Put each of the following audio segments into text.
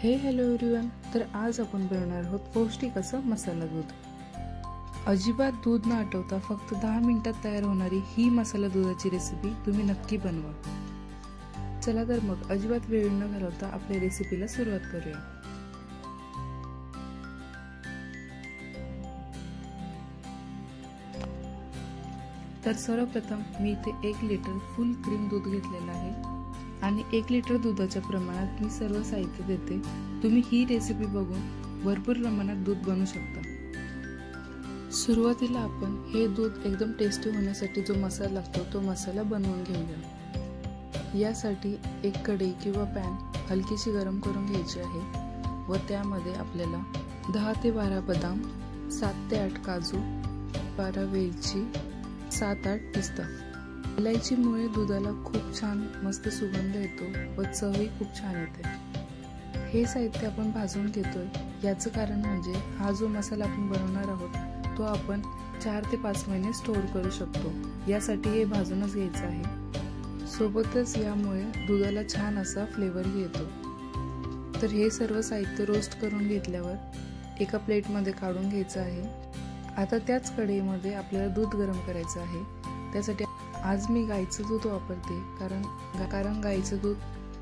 Hello everyone. तर आज आपण बनवणार आहोत पौष्टिक असं मसाला दूध। अजिबात दूध न आटवता फक्त 10 मिनिटात तयार होणारी ही मसाला दुधाची रेसिपी तुम्ही नक्की बनवा। चला तर मग अजिबात वेळ न घालवता आपल्या रेसिपीला सुरुवात करूया। तर सर्वप्रथम मी इथे 1 लिटर फुल क्रीम दूध घेतलेलं आहे आणि 1 लिटर दुधाच्या प्रमाणात मी सर्व साहित्य देते। तुम्ही ही रेसिपी बघून भरपूर प्रमाणात दूध बनवू शकता। सुरुवातीला आपण हे दूध एकदम टेस्टी होण्यासाठी जो मसाला लागतो तो मसाला बनवून घेऊया। यासाठी एक कढई किंवा पॅन हलकीशी गरम करून घ्यायची आहे व त्यामध्ये आपल्याला 10 ते 12 बदाम, 7 ते 8 काजू, 12 वेलची, 7-8 पिस्ता। इलायचीमुळे दुधाला खूप छान मस्त सुगंध येतो व चवही खूप छान येते। हे साहित्य आपण भाजून घेतोय याचं कारण म्हणजे हा जो मसाला आपण बनवणार आहोत तो आपण 4 ते 5 महिने स्टोर करू शकतो, यासाठी हे भाजूनच घ्यायचं आहे। सोबतच यामुळे दुधाला छान असा फ्लेवरही येतो। तर हे सर्व साहित्य रोस्ट करून घेतल्यावर एका प्लेटमध्ये काढून घ्यायचं आहे। आता त्याच कढईमध्ये आपल्याला दूध गरम करायचं आहे। त्यासाठी आज मी गाईचं दूध वापरते कारण गाईचं दूध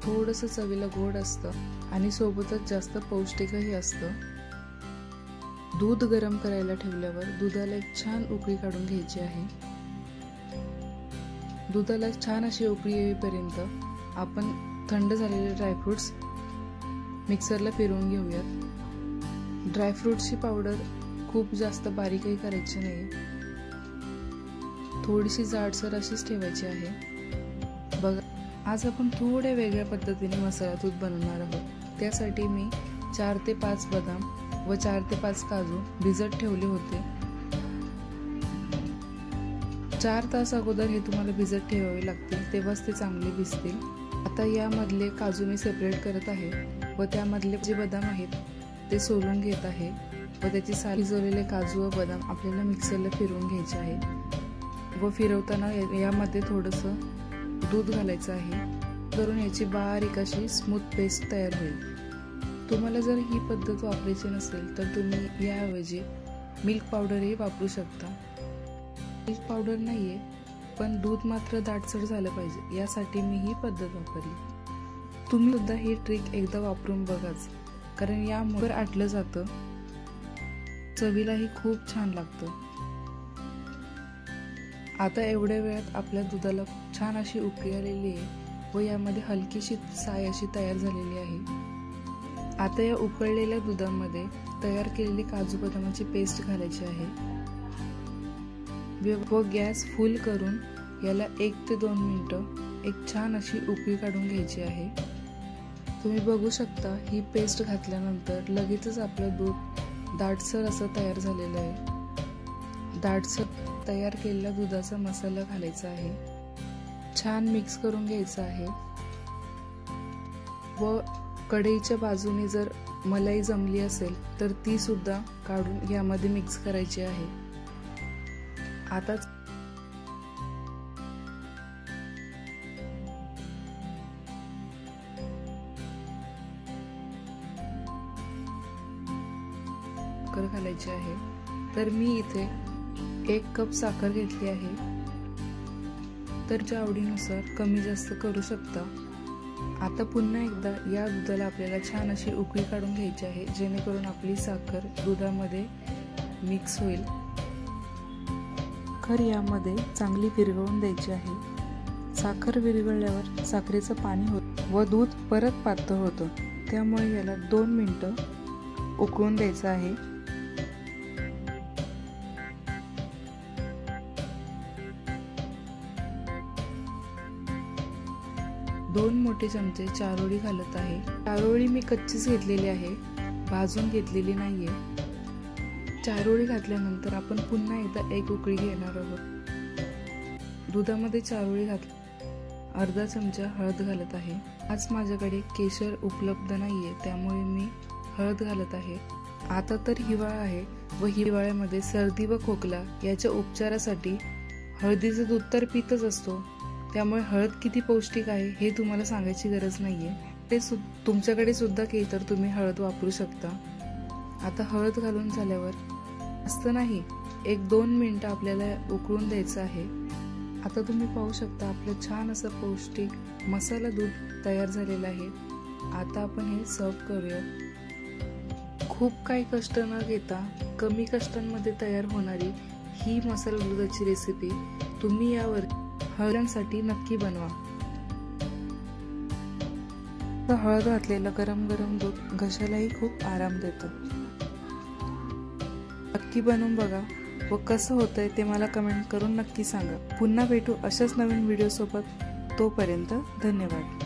थोडंसं चवीला गोड असतं आणि सोबतच जास्त पौष्टिकही असतं। दूध गरम करायला ठेवल्यावर दुधाला एक छान उकळी काढून घ्यायची आहे। दुधाला छान अशी उकळी येईपर्यंत आपण थंड झालेले ड्रायफ्रुट्स मिक्सरला फिरवून घेऊयात। ड्रायफ्रुट्सची पावडर खूप जास्त बारीकही करायची नाही, थोडीशी जाडसर अशीच ठेवायची आहे। बघा, आज आपण थोड्या वेगळ्या पद्धतीने मसाला दूध बनवणार आहोत। त्यासाठी मी 4 ते 5 बदाम व 4 ते 5 काजू भिजत ठेवले होते। 4 तास अगोदर हे तुम्हाला भिजत ठेवावे लागतील, तेव्हाच ते चांगले भिजतील। आता यामधले काजू मी सेपरेट करत आहे व त्यामधले जे बदाम आहेत ते सोलून घेत आहे व त्याची साल भिजवलेले काजू व बदाम आपल्याला मिक्सरला फिरवून घ्यायचे आहे व फिरवताना यामध्ये थोडंसं दूध घालायचं आहे करून याची बारीक अशी स्मूथ पेस्ट तयार होईल। तुम्हाला जर ही पद्धत वापरायची नसेल तर तुम्ही याऐवजी मिल्क पावडरही वापरू शकता। मिल्क पावडर नाहीये पण दूध मात्र दाटसर झालं पाहिजे यासाठी मी ही पद्धत वापरली। तुम्ही सुद्धा ही ट्रिक एकदा वापरून बघाच, कारण यामुळे आटलं जातं, चवीलाही खूप छान लागतं। आता एवढ्या वेळात आपल्या दुधाला छान अशी उकळी आलेली आहे व यामध्ये हलकीशी साय अशी तयार झालेली आहे। आता या उकळलेल्या दुधामध्ये तयार केलेली काजू बदामाची पेस्ट घालायची आहे व गॅस फुल करून याला 1 ते 2 मिनिटं एक छान अशी उकळी काढून घ्यायची आहे। तुम्ही बघू शकता ही पेस्ट घातल्यानंतर लगेचच आपलं दूध दाटसर असं तयार झालेलं आहे। दाटसर तयार केलेला दुधाचा मसाला घालायचा आहे, छान मिक्स करून घ्यायचा आहे व कढईच्या बाजूने जर मलाई जमली असेल तर ती सुद्धा काढून यामध्ये मिक्स करायची आहे। आता साखर घालायची आहे। तर मी इथे 1 कप साखर घेतली आहे, तर ज्या आवडीनुसार कमी जास्त करू शकता। आता पुन्हा एकदा या दुधाला आपल्याला छान अशी उकळी काढून घ्यायची आहे जेणेकरून आपली साखर दुधामध्ये मिक्स होईल। साखर यामध्ये चांगली विरघळून द्यायची आहे। साखर विरघळल्यावर साखरेचं पाणी होतं व दूध परत पातळ होतं, त्यामुळे याला 2 मिनिटं उकळून द्यायचं आहे। 2 मोठे चमचे चारोळी घालत आहे। चारोळी मी कच्चीच घेतलेली आहे, भाजून घेतलेली नाहीये। चारोळी घातल्यानंतर आपण पुन्हा एकदा एक उकळी घेणार आहोत। दुधामध्ये चारोळी घातली, अर्धा चमचा हळद घालत आहे। आज माझ्याकडे केशर उपलब्ध नाहीये त्यामुळे मी हळद घालत आहे। आता तर हिवाळा आहे व हिवाळ्यामध्ये सर्दी व खोकला याच्या उपचारासाठी हळदीचं दूध तर पितच असतो, त्यामुळे हळद किती पौष्टिक आहे हे तुम्हाला सांगायची गरज नाहीये। तुमच्याकडे सुद्धा केली तर तुम्ही हळद वापरू शकता। आता हळद घालून झाल्यावर जास्त नाही, 1-2 मिनिटं आपल्याला उकळून द्यायचं आहे। आता तुम्ही पाहू शकता आपलं छान असं पौष्टिक मसाला दूध तयार झालेलं आहे। आता आपण हे सर्व करूया। खूप काही कष्ट न घेता कमी कष्टांमध्ये तयार होणारी ही मसाला दुधाची रेसिपी तुम्ही यावर हळदीसाठी नक्की बनवा। हळद घातलेलं गरम गरम दूध घशालाही खूप आराम देतं। नक्की बनवून बघा व कसं होतंय ते मला कमेंट करून नक्की सांगा। पुन्हा भेटू अशाच नवीन व्हिडिओ सोबत, तोपर्यंत धन्यवाद।